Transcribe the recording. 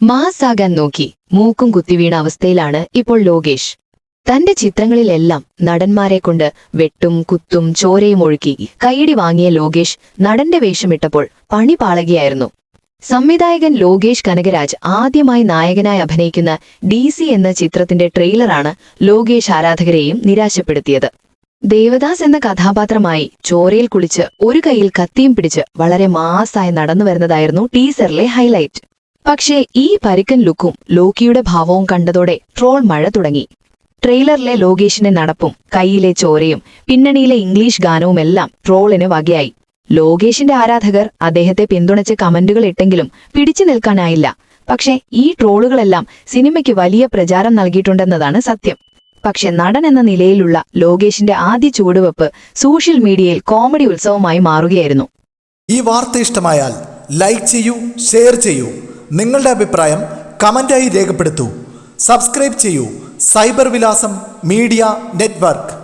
മാസാകാൻ നോക്കി മൂക്കും കുത്തിവീണ അവസ്ഥയിലാണ് ഇപ്പോൾ ലോകേഷ്. തന്റെ ചിത്രങ്ങളിലെല്ലാം നടന്മാരെ കൊണ്ട് വെട്ടും കുത്തും ചോരയും ഒഴുക്കി കൈയടി വാങ്ങിയ ലോകേഷ് നടന്റെ വേഷമിട്ടപ്പോൾ പണി പാളകയായിരുന്നു. സംവിധായകൻ ലോകേഷ് കനകരാജ് ആദ്യമായി നായകനായി അഭിനയിക്കുന്ന DC എന്ന ചിത്രത്തിന്റെ ട്രെയിലറാണ് ലോകേഷ് ആരാധകരെയും നിരാശപ്പെടുത്തിയത്. ദേവദാസ് എന്ന കഥാപാത്രമായി ചോരയിൽ കുളിച്ച് ഒരു കൈയിൽ കത്തിയും പിടിച്ച് വളരെ മാസായി നടന്നു വരുന്നതായിരുന്നു ടീസറിലെ ഹൈലൈറ്റ്. പക്ഷേ ഈ പരിക്കൻ ലുക്കും ലോക്കിയുടെ ഭാവവും കണ്ടതോടെ ട്രോൾ മഴ തുടങ്ങി. ട്രെയിലറിലെ ലോകേഷിന്റെ നടപ്പും കൈയിലെ ചോരയും പിന്നണിയിലെ ഇംഗ്ലീഷ് ഗാനവുമെല്ലാം ട്രോളിന് വകയായി. ലോകേഷിന്റെ ആരാധകർ അദ്ദേഹത്തെ പിന്തുണച്ച് കമന്റുകൾ ഇട്ടെങ്കിലും പിടിച്ചു നിൽക്കാനായില്ല. പക്ഷേ ഈ ട്രോളുകളെല്ലാം സിനിമയ്ക്ക് വലിയ പ്രചാരം നൽകിയിട്ടുണ്ടെന്നതാണ് സത്യം. പക്ഷെ നടൻ എന്ന നിലയിലുള്ള ലോകേഷിന്റെ ആദ്യ ചുവടുവെപ്പ് സോഷ്യൽ മീഡിയയിൽ കോമഡി ഉത്സവമായി മാറുകയായിരുന്നു. ഈ വാർത്ത ഇഷ്ടമായാൽ ലൈക്ക് ചെയ്യൂ, ഷെയർ ചെയ്യൂ. നിങ്ങളുടെ അഭിപ്രായം കമന്റായി രേഖപ്പെടുത്തൂ. സബ്സ്ക്രൈബ് ചെയ്യൂ സൈബർ വിലാസം മീഡിയ നെറ്റ്വർക്ക്.